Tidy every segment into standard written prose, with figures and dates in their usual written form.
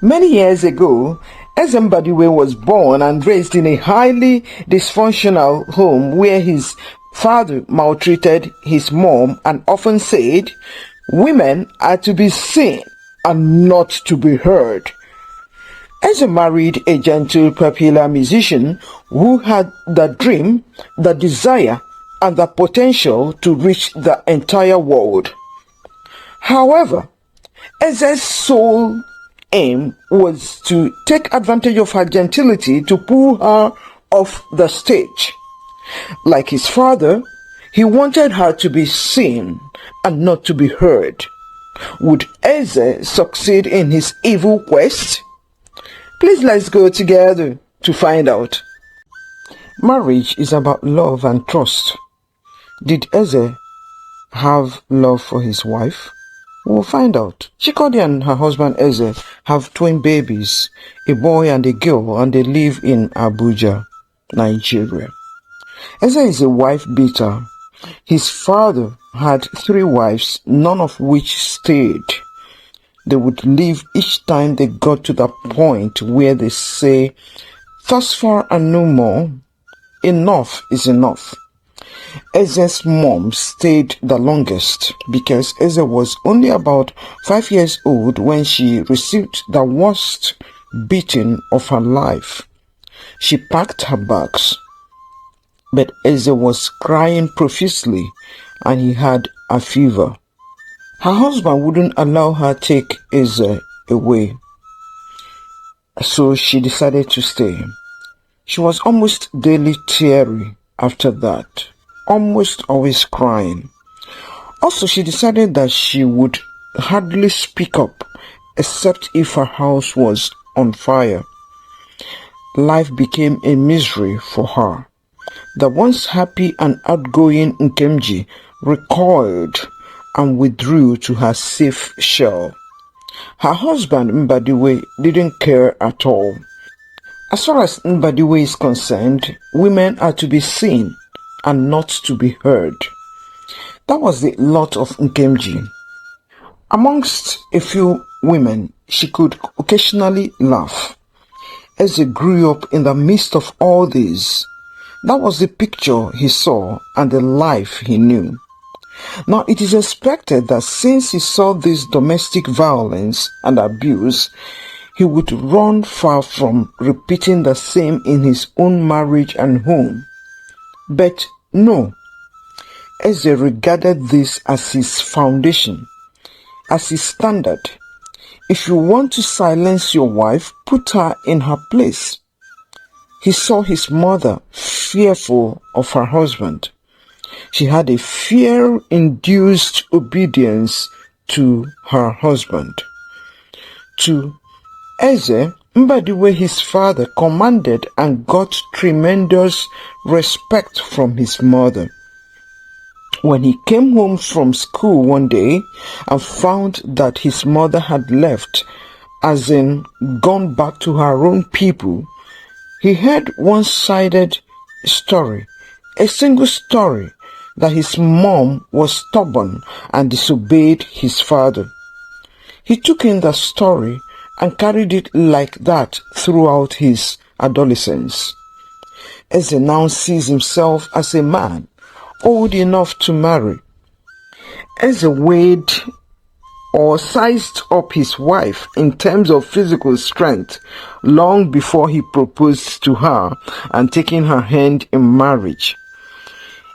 Many years ago, Ezembadiwe was born and raised in a highly dysfunctional home where his father maltreated his mom and often said, "Women are to be seen and not to be heard." Eze married a gentle, popular musician who had the dream, the desire, and the potential to reach the entire world. However, Eze's sole aim was to take advantage of her gentility to pull her off the stage. Like his father, he wanted her to be seen and not to be heard. Would Eze succeed in his evil quest? Please let's go together to find out. Marriage is about love and trust. Did Eze have love for his wife? We'll find out. Chikodi and her husband Eze have twin babies, a boy and a girl, and they live in Abuja, Nigeria. Eze is a wife beater. His father had 3 wives, none of which stayed. They would leave each time they got to the point where they say, "Thus far and no more, enough is enough." Eze's mom stayed the longest because Eze was only about 5 years old when she received the worst beating of her life. She packed her bags, but Eze was crying profusely and he had a fever. Her husband wouldn't allow her take Eze away, so she decided to stay. She was almost daily teary after that, almost always crying. Also, she decided that she would hardly speak up except if her house was on fire. Life became a misery for her. The once happy and outgoing Nkemji recoiled and withdrew to her safe shell. Her husband Mbadiwe didn't care at all. As far as Mbadiwe is concerned, women are to be seen and not to be heard. That was the lot of Nkemji. Amongst a few women, she could occasionally laugh. Eze grew up in the midst of all this. That was the picture he saw and the life he knew. Now it is expected that since he saw this domestic violence and abuse, he would run far from repeating the same in his own marriage and home. But no, Eze regarded this as his foundation, as his standard. If you want to silence your wife, put her in her place. He saw his mother fearful of her husband. She had a fear-induced obedience to her husband. To Eze, Mbadiwe, his father, commanded and got tremendous respect from his mother. When he came home from school one day and found that his mother had left, as in gone back to her own people, he heard one-sided story, a single story, that his mom was stubborn and disobeyed his father. He took in the story and carried it like that throughout his adolescence. Eze now sees himself as a man old enough to marry. Eze weighed or sized up his wife in terms of physical strength long before he proposed to her and taking her hand in marriage.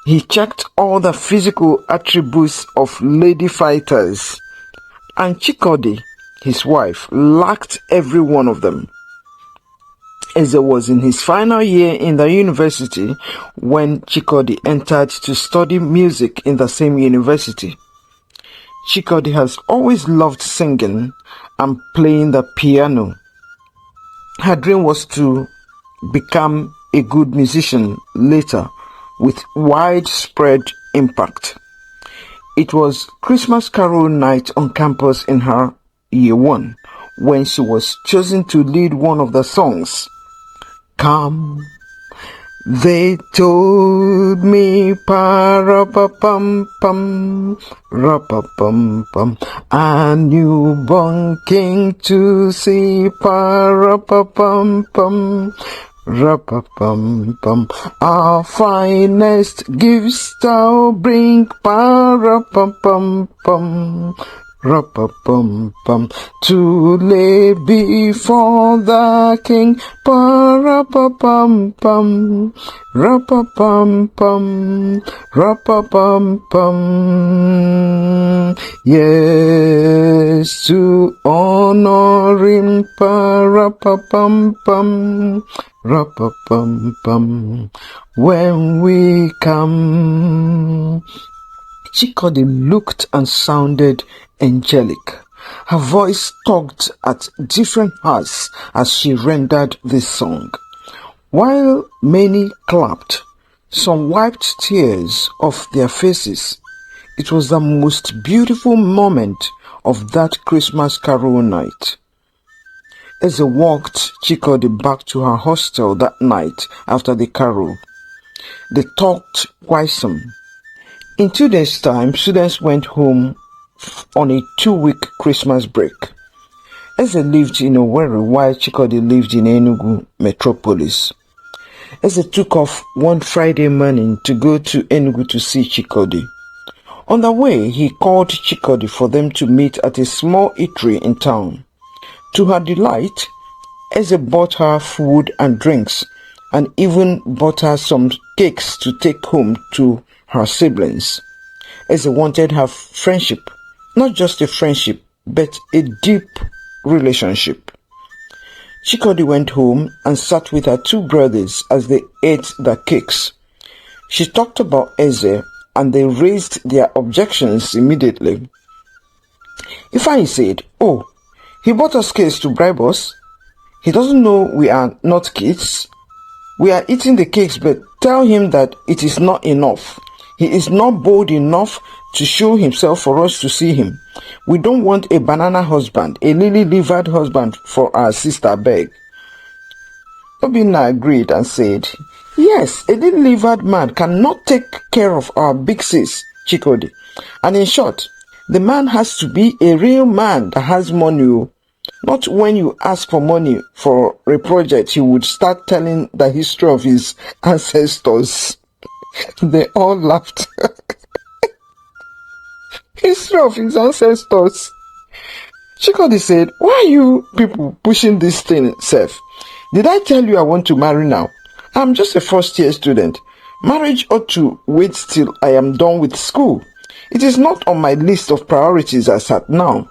He checked all the physical attributes of lady fighters, and Chikodi, his wife, lacked every one of them. Eze was in his final year in the university when Chikodi entered to study music in the same university. Chikodi has always loved singing and playing the piano. Her dream was to become a good musician later with widespread impact. It was Christmas Carol night on campus in her year 1 when she was chosen to lead one of the songs. Come, They told me pa-ra-pa-pum-pum, ra-pa-pum-pum, a newborn king to see, pa-ra-pa-pum-pum, ra-pa-pum-pum, our finest gifts thou bring, pa-ra-pa-pum-pum, ra-pa-pum-pum, to lay before the king, pa-ra-pa-pum-pum, ra-pa-pum-pum, ra-pa-pum-pum. Yes, to honor him, pa-ra-pa-pum-pum, ra-pa-pum-pum, when we come. Chikodi looked and sounded angelic. Her voice tugged at different hearts as she rendered this song. While many clapped, some wiped tears off their faces. It was the most beautiful moment of that Christmas carol night. As they walked Chikodi back to her hostel that night after the carol, they talked quite some. In 2 days' time, students went home on a 2-week Christmas break. Eze lived in Owerri while Chikodi lived in Enugu metropolis. Eze took off one Friday morning to go to Enugu to see Chikodi. On the way, he called Chikodi for them to meet at a small eatery in town. To her delight, Eze bought her food and drinks and even bought her some cakes to take home to her siblings. Eze wanted her friendship, not just a friendship, but a deep relationship. Chikodi went home and sat with her 2 brothers as they ate the cakes. She talked about Eze and they raised their objections immediately. Ifeanyi said, "Oh, he bought us cakes to bribe us. He doesn't know we are not kids. We are eating the cakes, but tell him that it is not enough. He is not bold enough to show himself for us to see him. We don't want a banana husband, a lily-livered husband for our sister Beg." Obinna agreed and said, "Yes, a lily-livered man cannot take care of our big sis, Chikodi. And in short, the man has to be a real man that has money. Not when you ask for money for a project, he would start telling the history of his ancestors." They all laughed. History of his ancestors. Chikodi said, "Why are you people pushing this thing, Seth? Did I tell you I want to marry now? I'm just a first-year student. Marriage ought to wait till I am done with school. It is not on my list of priorities as at now.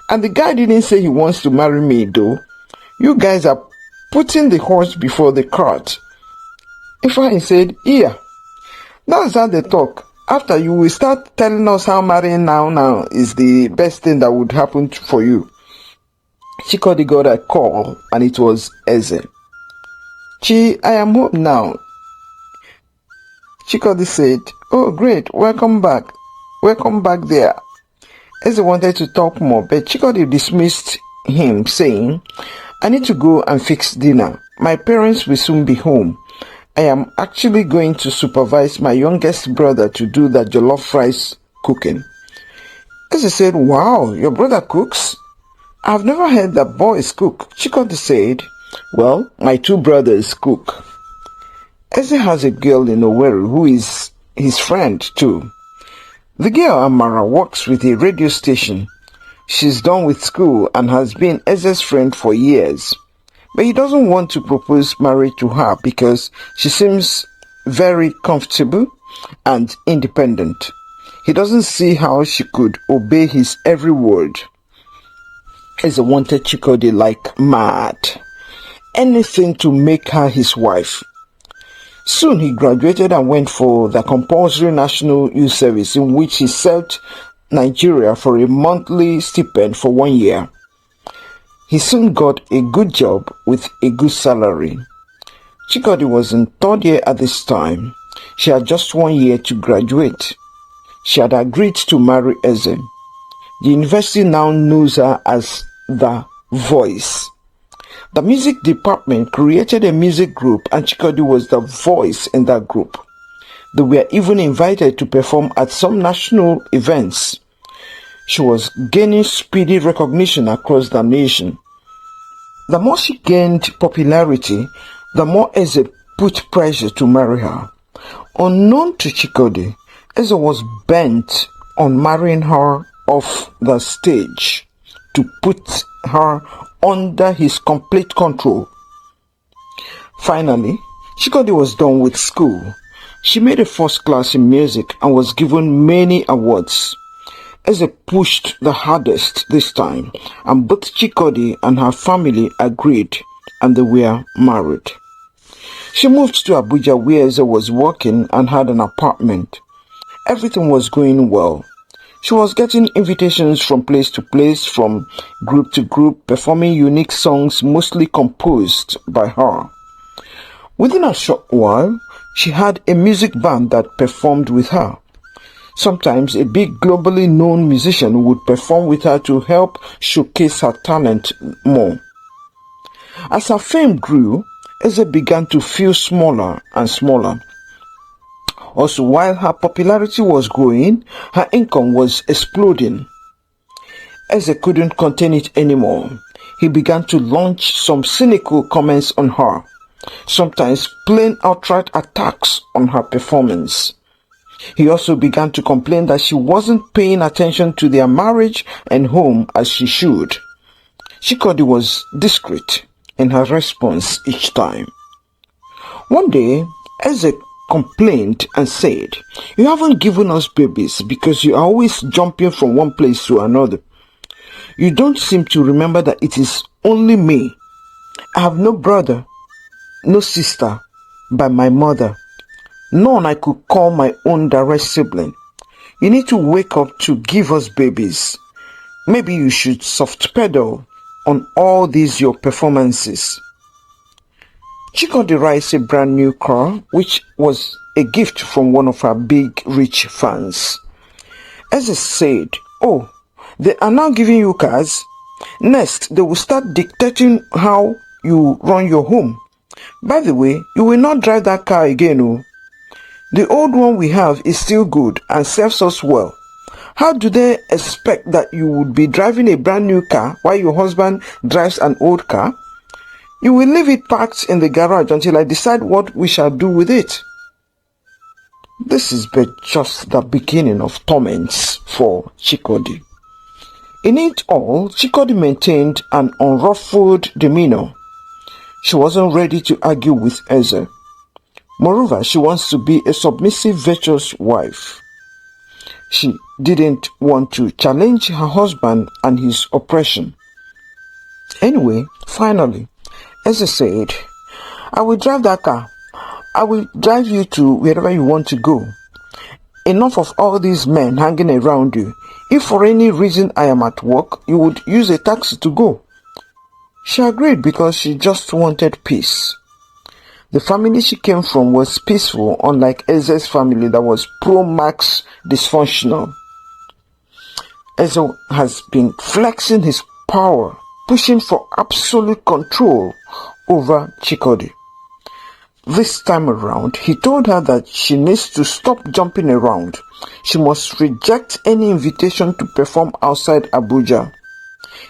And the guy didn't say he wants to marry me though. You guys are putting the horse before the cart." Ifeanyi said, "Yeah, that's how they talk. After you will start telling us how marrying now is the best thing that would happen for you." Chikodi got a call and it was Eze. "Chi, I am home now." Chikodi said, "Oh great, welcome back. Welcome back there." Eze wanted to talk more, but Chikodi dismissed him, saying, "I need to go and fix dinner. My parents will soon be home. I am actually going to supervise my youngest brother to do the jollof rice cooking." Eze said, "Wow, your brother cooks? I've never heard that boys cook." Chikodi said, "Well, my 2 brothers cook. Eze has a girl in Owerri who is his friend too. The girl, Amara, works with a radio station. She's done with school and has been Eze's friend for years. But he doesn't want to propose marriage to her because she seems very comfortable and independent. He doesn't see how she could obey his every word." Eze wanted Chikodi like mad. Anything to make her his wife. Soon he graduated and went for the compulsory national youth service, in which he served Nigeria for a monthly stipend for 1 year. He soon got a good job with a good salary. Chikodi was in 3rd year at this time. She had just 1 year to graduate. She had agreed to marry Eze. The university now knows her as the Voice. The music department created a music group and Chikodi was the voice in that group. They were even invited to perform at some national events. She was gaining speedy recognition across the nation. The more she gained popularity, the more Eze put pressure to marry her. Unknown to Chikodi, Eze was bent on marrying her off the stage to put her under his complete control. Finally, Chikodi was done with school. She made a first class in music and was given many awards. Eze pushed the hardest this time, and both Chikodi and her family agreed, and they were married. She moved to Abuja where Eze was working and had an apartment. Everything was going well. She was getting invitations from place to place, from group to group, performing unique songs mostly composed by her. Within a short while, she had a music band that performed with her. Sometimes a big globally known musician would perform with her to help showcase her talent more. As her fame grew, Eze began to feel smaller and smaller. Also, while her popularity was growing, her income was exploding. Eze couldn't contain it anymore. He began to launch some cynical comments on her, sometimes plain outright attacks on her performance. He also began to complain that she wasn't paying attention to their marriage and home as she should. Chikodi was discreet in her response each time. One day, Eze complained and said, "You haven't given us babies because you are always jumping from one place to another. You don't seem to remember that it is only me. I have no brother, no sister by my mother. None I could call my own direct sibling. You need to wake up to give us babies. Maybe you should soft pedal on all these your performances." Chikodi rides a brand new car, which was a gift from one of her big rich fans. Eze said, "Oh, they are now giving you cars? Next, they will start dictating how you run your home. By the way, you will not drive that car again, oh. The old one we have is still good and serves us well. How do they expect that you would be driving a brand new car while your husband drives an old car? You will leave it parked in the garage until I decide what we shall do with it." This is but just the beginning of torments for Chikodi. In it all, Chikodi maintained an unruffled demeanor. She wasn't ready to argue with Eze. Moreover, she wants to be a submissive, virtuous wife. She didn't want to challenge her husband and his oppression. Anyway, finally, Eze said, "I will drive that car. I will drive you to wherever you want to go. Enough of all these men hanging around you. If for any reason I am at work, you would use a taxi to go." She agreed because she just wanted peace. The family she came from was peaceful, unlike Eze's family that was pro-max dysfunctional. Eze has been flexing his power, pushing for absolute control over Chikodi. This time around, he told her that she needs to stop jumping around. She must reject any invitation to perform outside Abuja.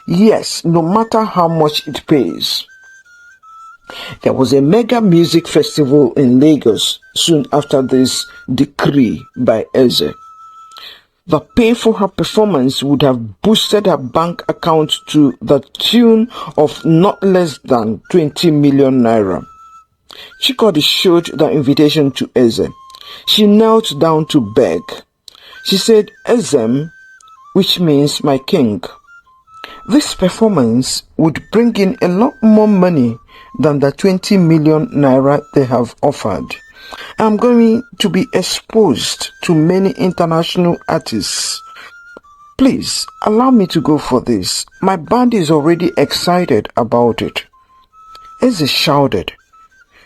Yes, no matter how much it pays. There was a mega music festival in Lagos soon after this decree by Eze. The pay for her performance would have boosted her bank account to the tune of not less than 20 million naira. Chikodi showed the invitation to Eze. She knelt down to beg. She said, "Ezem," which means my king. This performance would bring in a lot more money than the 20 million naira they have offered. I'm going to be exposed to many international artists. Please allow me to go for this. My band is already excited about it." Eze shouted,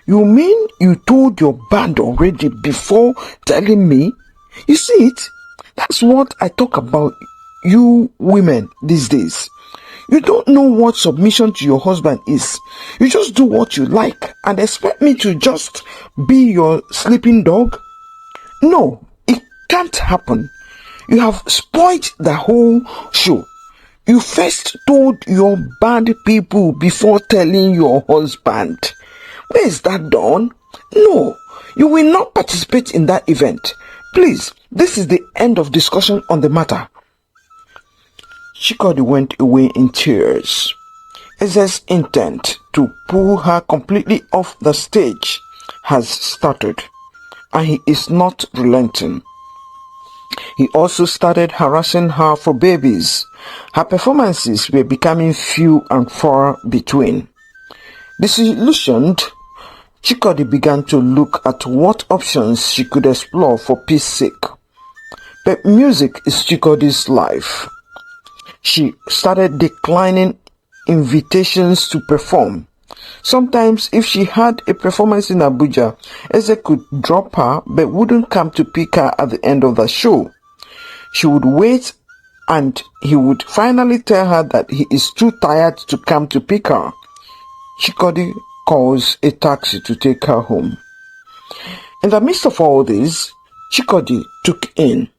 "You mean you told your band already before telling me? You see it? That's what I talk about you women these days. You don't know what submission to your husband is. You just do what you like and expect me to just be your sleeping dog? No, it can't happen. You have spoiled the whole show. You first told your bad people before telling your husband. Where is that done? No, you will not participate in that event. Please, this is the end of discussion on the matter. Chikodi went away in tears. Eze's intent to pull her completely off the stage has started, and he is not relenting. He also started harassing her for babies. Her performances were becoming few and far between. Disillusioned, Chikodi began to look at what options she could explore for peace sake. But music is Chikodi's life. She started declining invitations to perform. Sometimes if she had a performance in Abuja, Eze could drop her but wouldn't come to pick her at the end of the show. She would wait and he would finally tell her that he is too tired to come to pick her. Chikodi calls a taxi to take her home. In the midst of all this, Chikodi took in.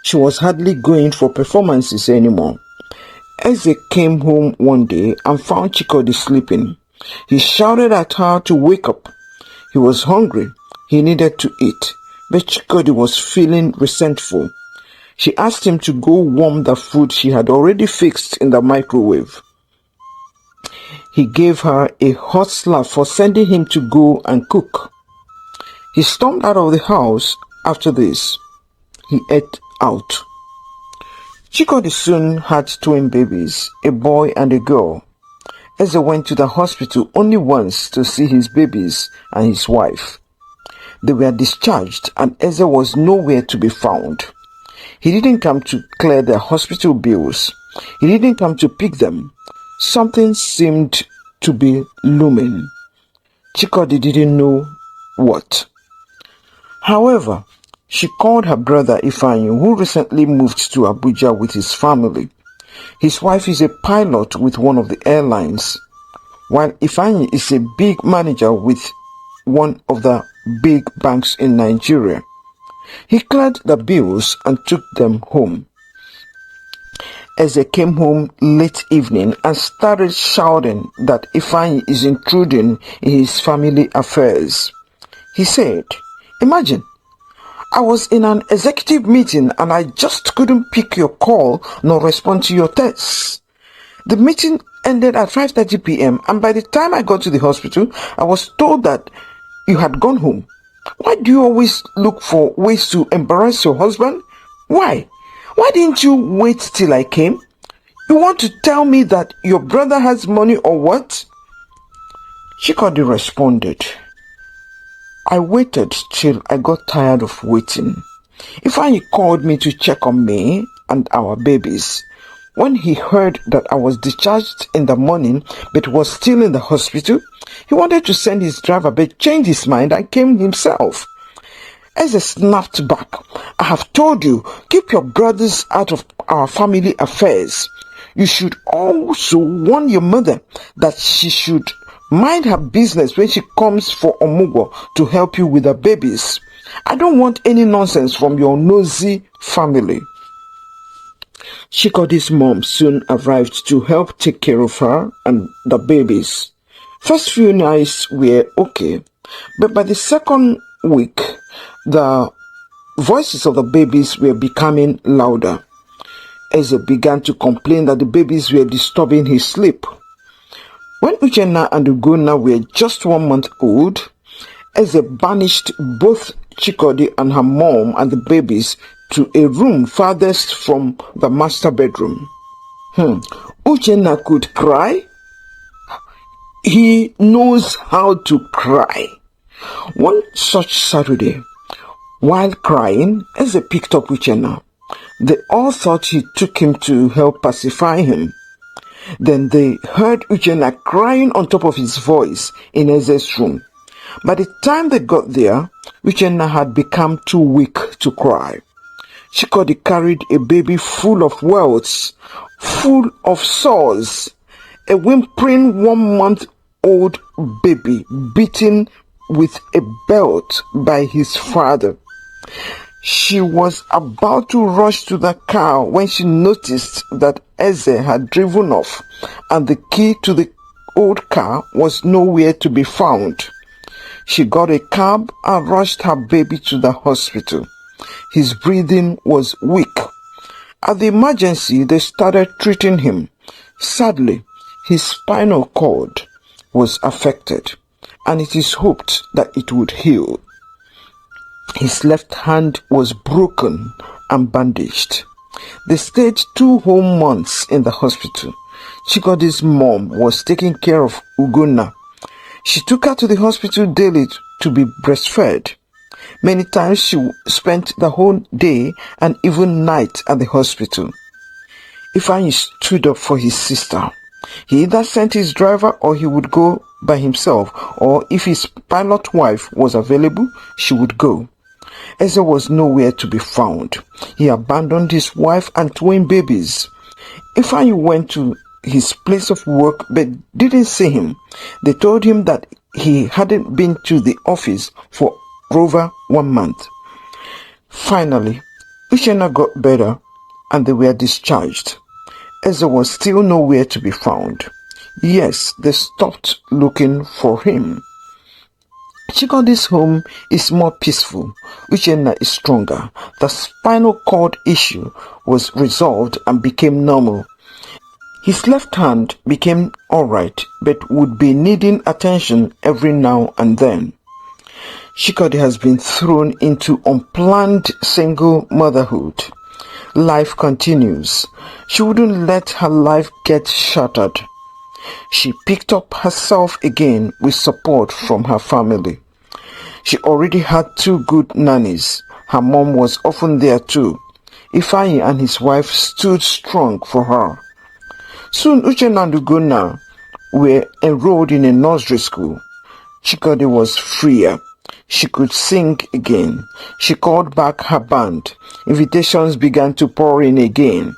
She was hardly going for performances anymore. Eze came home one day and found Chikodi sleeping. He shouted at her to wake up. He was hungry. He needed to eat. But Chikodi was feeling resentful. She asked him to go warm the food she had already fixed in the microwave. He gave her a hot slap for sending him to go and cook. He stormed out of the house after this. He ate out. Chikodi soon had twin babies, a boy and a girl. Eze went to the hospital only once to see his babies and his wife. They were discharged and Eze was nowhere to be found. He didn't come to clear their hospital bills. He didn't come to pick them. Something seemed to be looming. Chikodi didn't know what. However, she called her brother Ifeanyi, who recently moved to Abuja with his family. His wife is a pilot with one of the airlines, while Ifeanyi is a big manager with one of the big banks in Nigeria. He cleared the bills and took them home. Eze came home late evening and started shouting that Ifeanyi is intruding in his family affairs. He said, "Imagine, I was in an executive meeting and I just couldn't pick your call nor respond to your texts. The meeting ended at 5:30 p.m. and by the time I got to the hospital, I was told that you had gone home. Why do you always look for ways to embarrass your husband? Why? Why didn't you wait till I came? You want to tell me that your brother has money or what?" Chikodi responded, "I waited till I got tired of waiting. Ifeanyi called me to check on me and our babies. When he heard that I was discharged in the morning but was still in the hospital, he wanted to send his driver but changed his mind and came himself." Eze snapped back, "I have told you, keep your brothers out of our family affairs. You should also warn your mother that she should mind her business when she comes for Omugo to help you with the babies. I don't want any nonsense from your nosy family." Chikodi's mom soon arrived to help take care of her and the babies. First few nights were okay, but by the second week, the voices of the babies were becoming louder. Eze began to complain that the babies were disturbing his sleep. When Uchenna and Ugonna were just 1 month old, Eze banished both Chikodi and her mom and the babies to a room farthest from the master bedroom. Uchenna could cry. He knows how to cry. One such Saturday, while crying, Eze picked up Uchenna. They all thought he took him to help pacify him. Then they heard Uchenna crying on top of his voice in Eze's room. By the time they got there, Uchenna had become too weak to cry. Chikodi carried a baby full of welts, full of sores, a whimpering 1-month-old baby beaten with a belt by his father. She was about to rush to the car when she noticed that Eze had driven off and the key to the old car was nowhere to be found. She got a cab and rushed her baby to the hospital. His breathing was weak. At the emergency, they started treating him. Sadly, his spinal cord was affected, and it is hoped that it would heal. His left hand was broken and bandaged. They stayed 2 whole months in the hospital. Chikodi's mom was taking care of Ugonna. She took her to the hospital daily to be breastfed. Many times she spent the whole day and even night at the hospital. Ifeanyi stood up for his sister. He either sent his driver or he would go by himself, or if his pilot wife was available, she would go. Eze was nowhere to be found. He abandoned his wife and twin babies. Ifeanyi went to his place of work but didn't see him. They told him that he hadn't been to the office for over 1 month. Finally, Uchenna got better and they were discharged. Eze was still nowhere to be found. Yes, they stopped looking for him. Chikodi's home is more peaceful. Uchenna is stronger. The spinal cord issue was resolved and became normal. His left hand became alright, but would be needing attention every now and then. Chikodi has been thrown into unplanned single motherhood. Life continues. She wouldn't let her life get shattered. She picked up herself again with support from her family. She already had 2 good nannies. Her mom was often there too. Ifeanyi and his wife stood strong for her. Soon Uchenna and Ugonna were enrolled in a nursery school. Chikodi was freer. She could sing again. She called back her band. Invitations began to pour in again.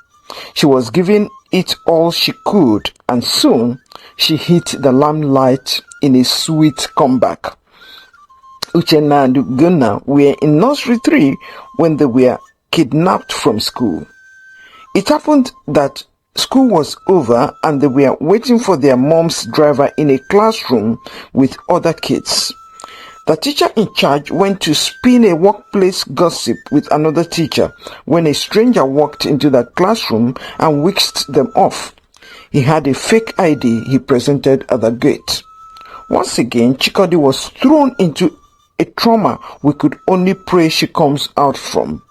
She was giving it all she could, and soon she hit the limelight in a sweet comeback. Uchenna and Ugonna were in nursery 3 when they were kidnapped from school. It happened that school was over and they were waiting for their mom's driver in a classroom with other kids. The teacher in charge went to spin a workplace gossip with another teacher when a stranger walked into the classroom and whisked them off. He had a fake ID he presented at the gate. Once again, Chikodi was thrown into a trauma we could only pray she comes out from.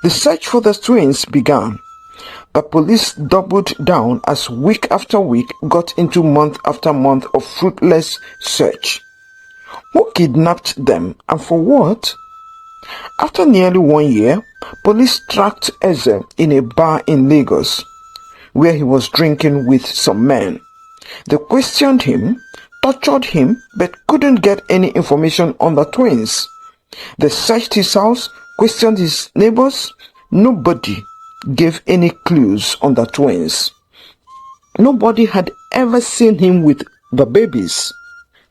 The search for the twins began. The police doubled down as week after week got into month after month of fruitless search. Who kidnapped them and for what? After nearly 1 year, police tracked Eze in a bar in Lagos, where he was drinking with some men. They questioned him, tortured him, but couldn't get any information on the twins. They searched his house, questioned his neighbors. Nobody gave any clues on the twins. Nobody had ever seen him with the babies.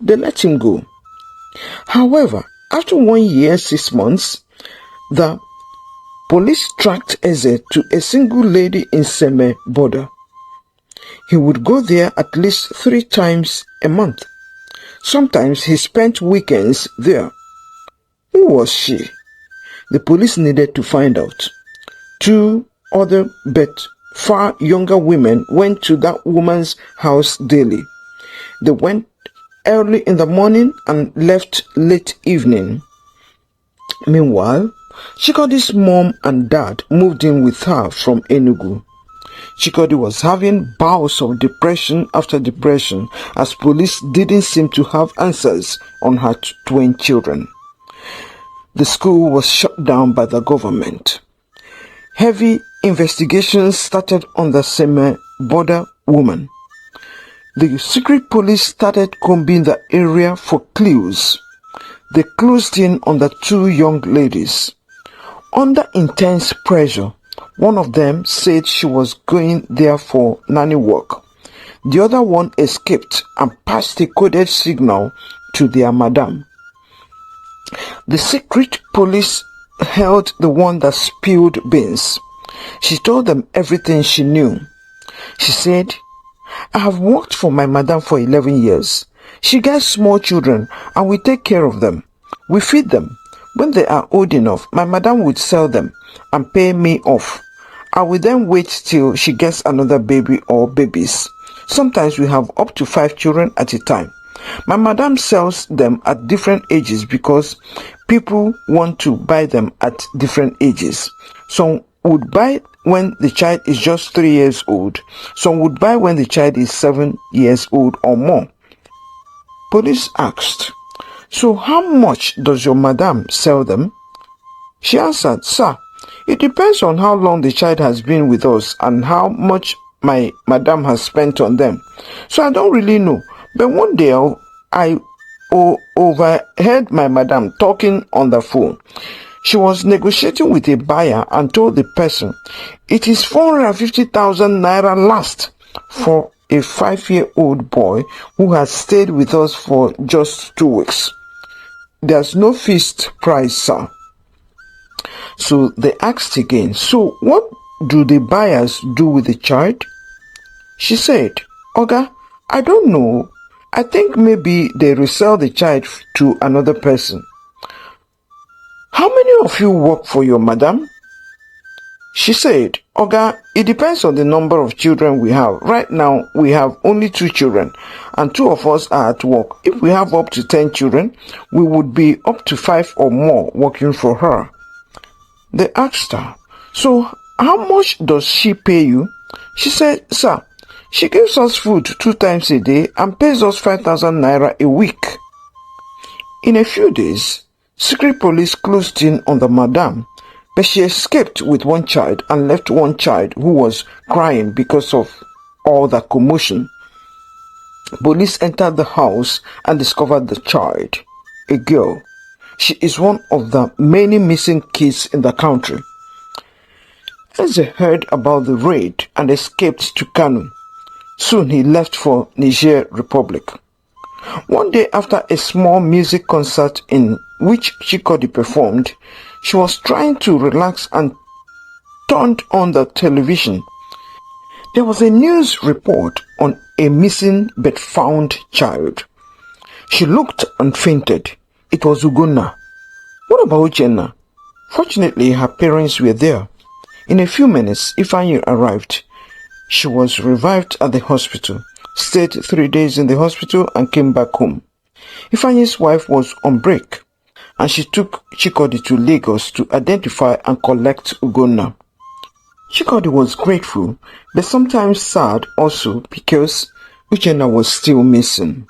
They let him go. However, after 1 year, 6 months, the police tracked Eze to a single lady in Seme border. He would go there at least 3 times a month. Sometimes he spent weekends there. Who was she? The police needed to find out. 2 other but far younger women went to that woman's house daily. They went early in the morning and left late evening. Meanwhile, Chikodi's mom and dad moved in with her from Enugu. Chikodi was having bouts of depression after depression as police didn't seem to have answers on her twin children. The school was shut down by the government. Heavy investigations started on the Seme border woman. The secret police started combing the area for clues. They closed in on the 2 young ladies. Under intense pressure, one of them said she was going there for nanny work. The other one escaped and passed a coded signal to their madam. The secret police held the one that spilled beans. She told them everything she knew. She said, "I have worked for my madam for 11 years. She gets small children and we take care of them. We feed them. When they are old enough, my madam would sell them and pay me off. I will then wait till she gets another baby or babies. Sometimes we have up to 5 children at a time. My madam sells them at different ages because people want to buy them at different ages. Some would buy when the child is just 3 years old. Some would buy when the child is 7 years old or more." Police asked, "So how much does your madam sell them?" She answered, "Sir, it depends on how long the child has been with us and how much my madam has spent on them. So I don't really know. But one day I overheard my madam talking on the phone. She was negotiating with a buyer and told the person, 'It is 450,000 naira last for a 5-year-old boy who has stayed with us for just 2 weeks. There's no fixed price, sir.' So they asked again, 'So what do the buyers do with the child?' She said, 'Oga, I don't know. I think maybe they resell the child to another person.' 'How many of you work for your madam?' She said, 'Oga, it depends on the number of children we have. Right now, we have only 2 children, and 2 of us are at work. If we have up to 10 children, we would be up to 5 or more working for her.' They asked her, 'So how much does she pay you?' She said, 'Sir, she gives us food 2 times a day and pays us 5,000 naira a week.' In a few days, secret police closed in on the madam, but she escaped with 1 child and left 1 child who was crying because of all the commotion. Police entered the house and discovered the child, a girl. She is one of the many missing kids in the country. Eze heard about the raid and escaped to Kano. Soon he left for Niger Republic. One day after a small music concert in which Chikodi performed, she was trying to relax and turned on the television. There was a news report on a missing but found child. She looked and fainted. It was Ugonna. What about Uchenna? Fortunately, her parents were there. In a few minutes, Ifeanyi arrived. She was revived at the hospital, stayed 3 days in the hospital and came back home. Ifeanyi's wife was on break, and she took Chikodi to Lagos to identify and collect Ugonna. Chikodi was grateful, but sometimes sad also because Uchenna was still missing.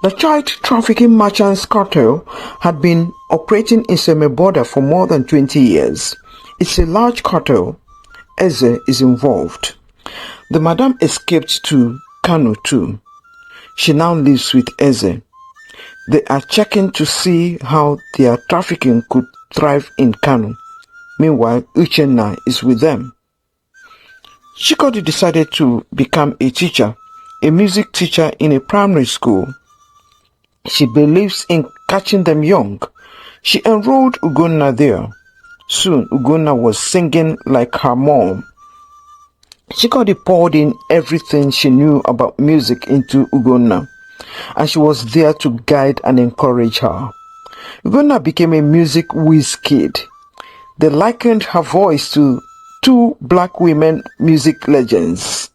The child trafficking merchants cartel had been operating in Semeboda for more than 20 years. It's a large cartel. Eze is involved. The madam escaped to Kano too. She now lives with Eze. They are checking to see how their trafficking could thrive in Kano. Meanwhile, Uchenna is with them. Chikodi decided to become a teacher, a music teacher in a primary school. She believes in catching them young. She enrolled Ugonna there. Soon, Ugonna was singing like her mom. Chikodi poured in everything she knew about music into Ugonna, and she was there to guide and encourage her. Ugonna became a music whiz kid. They likened her voice to 2 black women music legends,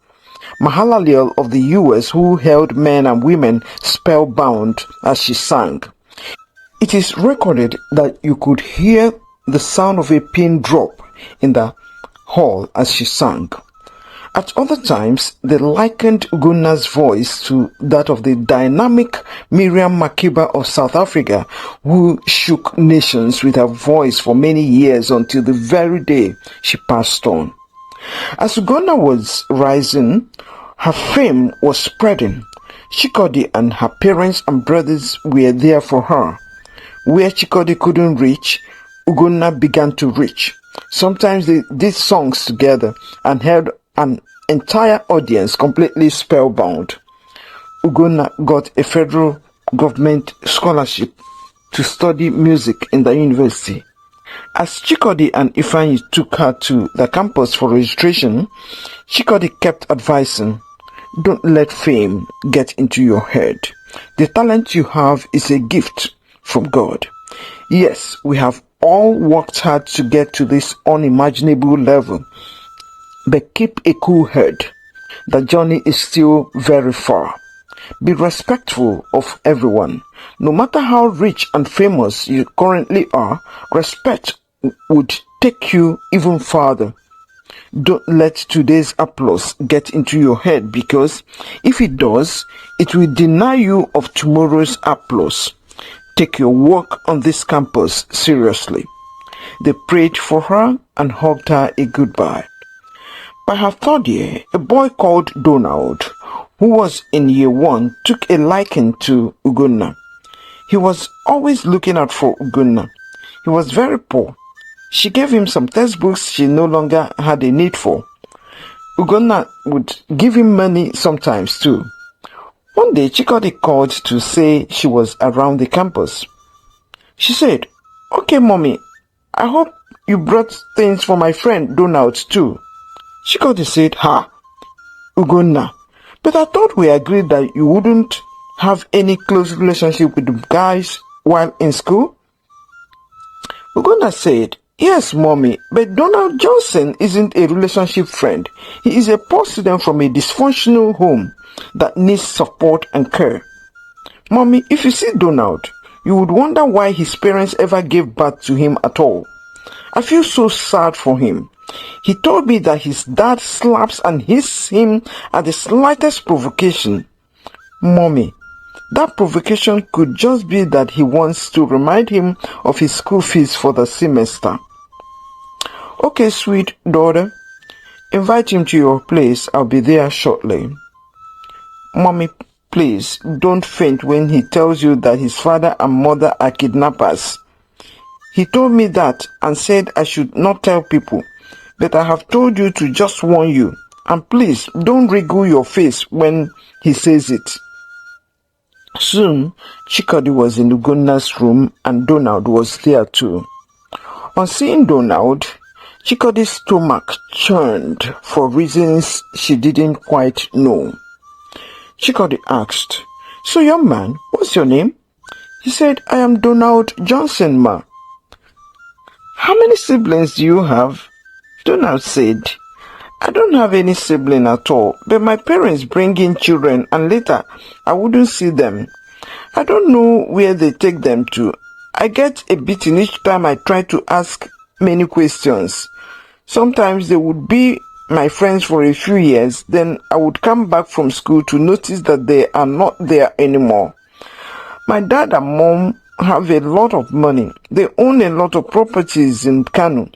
Mahalalel of the US, who held men and women spellbound as she sang. It is recorded that you could hear the sound of a pin drop in the hall as she sang. At other times, they likened Ugonna's voice to that of the dynamic Miriam Makeba of South Africa, who shook nations with her voice for many years until the very day she passed on. As Ugonna was rising, her fame was spreading. Chikodi and her parents and brothers were there for her. Where Chikodi couldn't reach, Ugonna began to reach. Sometimes they did songs together and held an entire audience completely spellbound. Ugonna got a federal government scholarship to study music in the university. As Chikodi and Ifeanyi took her to the campus for registration, Chikodi kept advising, "Don't let fame get into your head. The talent you have is a gift from God. Yes, we have all worked hard to get to this unimaginable level, but keep a cool head. The journey is still very far. Be respectful of everyone. No matter how rich and famous you currently are, respect would take you even farther. Don't let today's applause get into your head, because if it does, it will deny you of tomorrow's applause. Take your work on this campus seriously." They prayed for her and hugged her a goodbye. By her third year, a boy called Donal, who was in year 1, took a liking to Ugonna. He was always looking out for Ugonna. He was very poor. She gave him some textbooks she no longer had a need for. Ugonna would give him money sometimes too. One day, Chikodi called to say she was around the campus. She said, "Okay, mommy, I hope you brought things for my friend Donald too." Chikodi said, "Ha, Ugonna, but I thought we agreed that you wouldn't have any close relationship with the guys while in school." Ugonna said, "Yes, mommy, but Donald Johnson isn't a relationship friend. He is a poor student from a dysfunctional home that needs support and care. Mommy, if you see Donald, you would wonder why his parents ever gave birth to him at all. I feel so sad for him. He told me that his dad slaps and hisses him at the slightest provocation. Mommy, that provocation could just be that he wants to remind him of his school fees for the semester. Okay, sweet daughter, invite him to your place. I'll be there shortly. Mommy, please don't faint when he tells you that his father and mother are kidnappers. He told me that and said I should not tell people, but I have told you to just warn you. And please don't wriggle your face when he says it." Soon, Chikodi was in Ugonna's room and Donald was there too. On seeing Donald, Chikodi's stomach churned for reasons she didn't quite know. Chikodi asked, "So, young man, what's your name?" He said, "I am Donald Johnson, ma." "How many siblings do you have?" Donald said, "I don't have any sibling at all, but my parents bring in children and later I wouldn't see them. I don't know where they take them to. I get a beating each time I try to ask many questions. Sometimes they would be my friends for a few years, then I would come back from school to notice that they are not there anymore. My dad and mom have a lot of money. They own a lot of properties in Kano,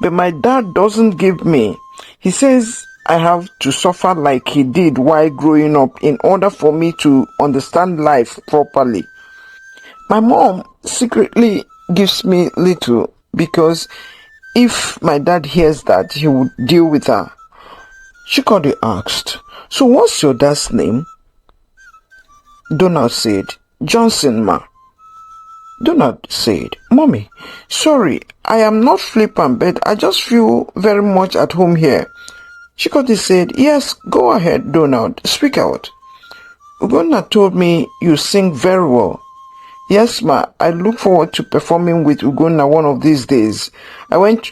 but my dad doesn't give me. He says I have to suffer like he did while growing up in order for me to understand life properly. My mom secretly gives me little because if my dad hears that, he would deal with her." Chikodi asked, "So what's your dad's name?" Donald said, "Johnson, ma." Donald said, "Mommy, sorry, I am not flippant, but I just feel very much at home here." Chikodi said, "Yes, go ahead, Donald, speak out." "Ugonna told me you sing very well." "Yes, ma, I look forward to performing with Ugonna one of these days. I went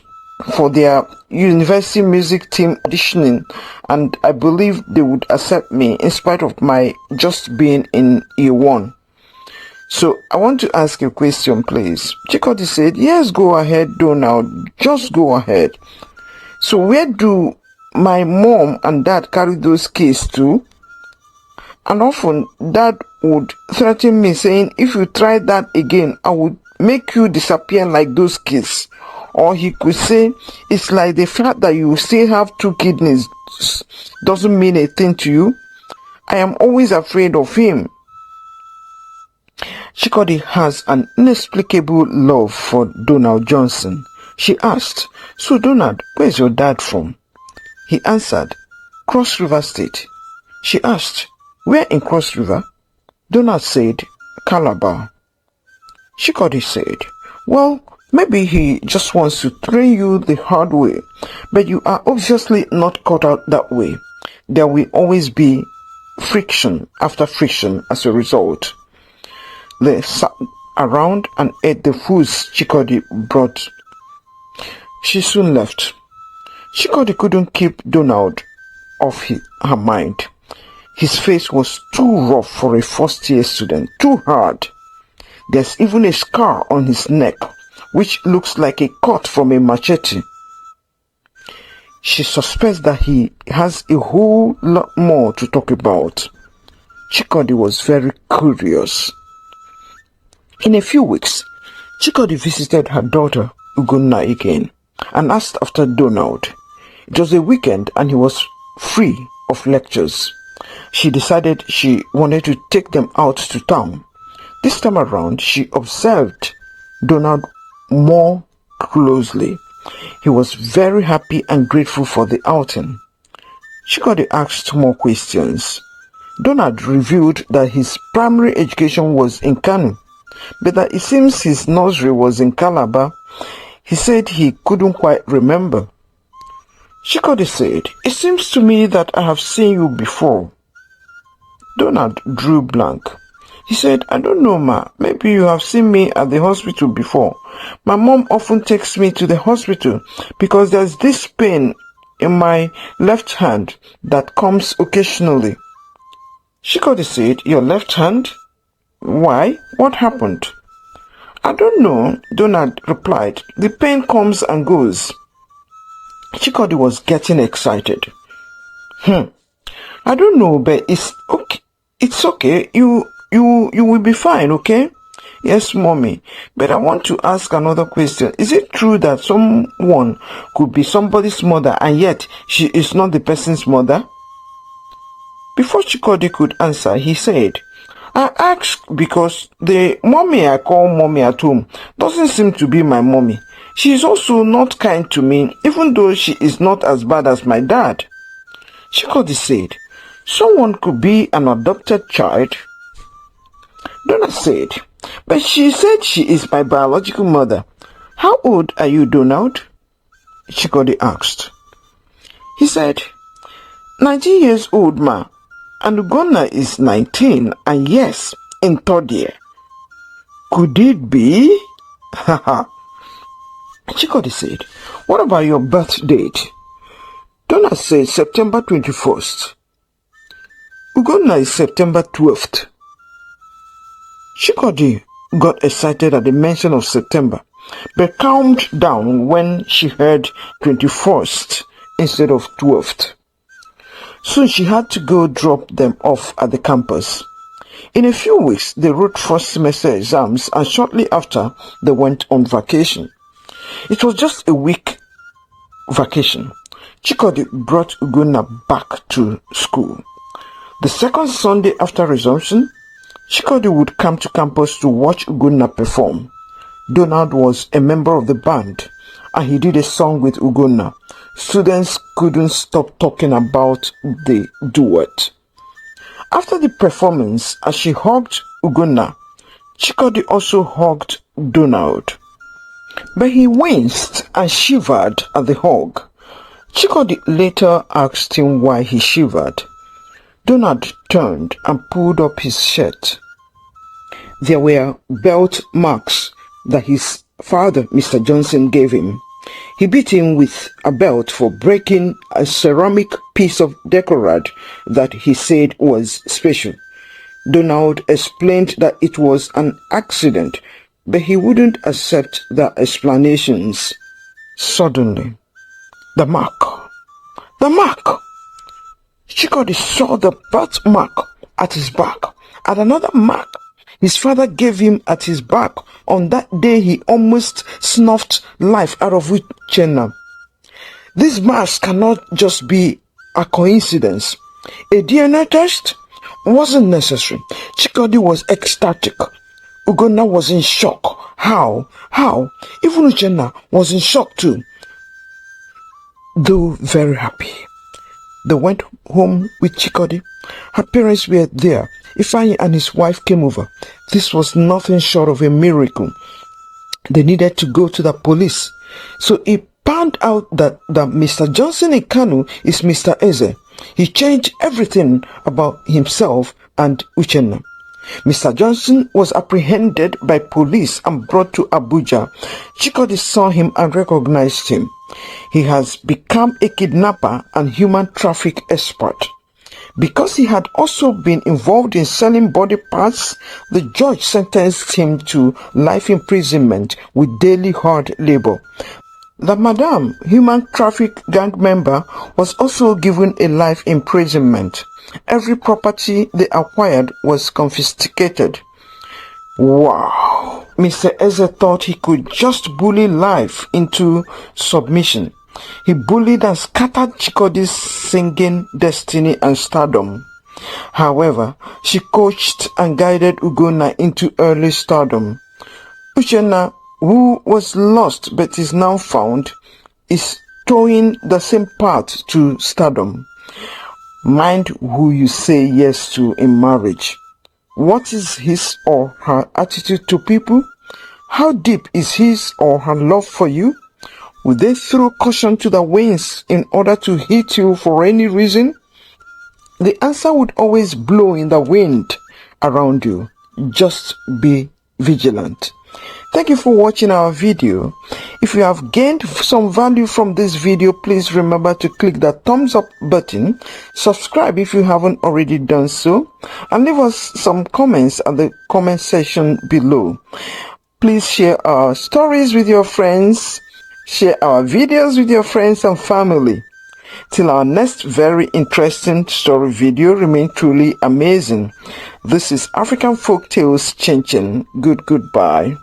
for their university music team auditioning and I believe they would accept me in spite of my just being in year 1. So I want to ask a question, please." Chikodi said, "Yes, go ahead, Donald, just go ahead." "So where do my mom and dad carry those keys to?" "And often dad would threaten me saying, if you try that again, I would make you disappear like those kids. Or he could say, it's like the fact that you still have 2 kidneys doesn't mean a thing to you. I am always afraid of him." Chikodi has an inexplicable love for Donal Johnson. She asked, "So Donald, where's your dad from?" He answered, "Cross River State." She asked, "Where in Cross River?" Donald said, "Calabar." Chikodi said, "Well, maybe he just wants to train you the hard way, but you are obviously not cut out that way. There will always be friction after friction as a result." They sat around and ate the foods Chikodi brought. She soon left. Chikodi couldn't keep Donald off her mind. His face was too rough for a first-year student, too hard. There's even a scar on his neck, which looks like a cut from a machete. She suspects that he has a whole lot more to talk about. Chikodi was very curious. In a few weeks, Chikodi visited her daughter Ugonna again and asked after Donald. It was a weekend and he was free of lectures. She decided she wanted to take them out to town. This time around, she observed Donald more closely. He was very happy and grateful for the outing. Chikodi asked more questions. Donald revealed that his primary education was in Kano, but that it seems his nursery was in Calabar. He said he couldn't quite remember. Chikodi said, "It seems to me that I have seen you before." Donald drew blank. He said, "I don't know, ma. Maybe you have seen me at the hospital before. My mom often takes me to the hospital because there's this pain in my left hand that comes occasionally." Chikodi said, "Your left hand? Why? What happened?" "I don't know," Donald replied. "The pain comes and goes." Chikodi was getting excited. "I don't know, but it's okay. It's okay. You will be fine, okay?" "Yes, mommy. But I want to ask another question. Is it true that someone could be somebody's mother and yet she is not the person's mother?" Before Chikodi could answer, he said, "I asked because the mommy I call mommy at home doesn't seem to be my mommy. She is also not kind to me, even though she is not as bad as my dad." Chikodi said, "Someone could be an adopted child." Donald said, "But she said she is my biological mother. How old are you, Donald?" Chikodi asked. He said, 19 years old, ma. And Ugonna is 19, and yes, in third year. "Could it be?" Haha. Chikodi said, "What about your birth date?" Donald said September 21st. Ugonna is September 12th. Chikodi got excited at the mention of September, but calmed down when she heard 21st instead of 12th. Soon she had to go drop them off at the campus. In a few weeks, they wrote first semester exams, and shortly after, they went on vacation. It was just a week vacation. Chikodi brought Ugonna back to school. The second Sunday after resumption, Chikodi would come to campus to watch Ugonna perform. Donald was a member of the band, and he did a song with Ugonna. Students couldn't stop talking about the duet. After the performance, as she hugged Ugonna, Chikodi also hugged Donald. But he winced and shivered at the hug. Chikodi later asked him why he shivered. Donald turned and pulled up his shirt. There were belt marks that his father, Mr. Johnson, gave him. He beat him with a belt for breaking a ceramic piece of decorate that he said was special. Donald explained that it was an accident, but he wouldn't accept the explanations. Suddenly, the mark! The mark! Chikodi saw the birthmark at his back, and another mark his father gave him at his back on that day he almost snuffed life out of Uchenna. These marks cannot just be a coincidence. A DNA test wasn't necessary. Chikodi was ecstatic. Ugonna was in shock. How? Even Uchenna was in shock too. Though very happy. They went home with Chikodi. Her parents were there. Ifeanyi and his wife came over. This was nothing short of a miracle. They needed to go to the police. So he found out that Mr. Johnson in Kanu is Mr. Eze. He changed everything about himself and Uchenna. Mr. Johnson was apprehended by police and brought to Abuja. Chikodi saw him and recognized him. He has become a kidnapper and human traffic expert. Because he had also been involved in selling body parts, the judge sentenced him to life imprisonment with daily hard labor. The madam, human traffic gang member, was also given a life imprisonment. Every property they acquired was confiscated. Wow! Mr. Eze thought he could just bully life into submission. He bullied and scattered Chikodi's singing destiny and stardom. However, she coached and guided Ugonna into early stardom. Uchenna, who was lost but is now found, is towing the same path to stardom. Mind who you say yes to in marriage. What is his or her attitude to people? How deep is his or her love for you? Will they throw caution to the winds in order to hit you for any reason? The answer would always blow in the wind around you. Just be vigilant. Thank you for watching our video. If you have gained some value from this video, please remember to click the thumbs up button, subscribe if you haven't already done so, and leave us some comments at the comment section below. Please share our stories with your friends, share our videos with your friends and family. Till our next very interesting story video, remain truly amazing. This is African Folktales ChinChin. Goodbye.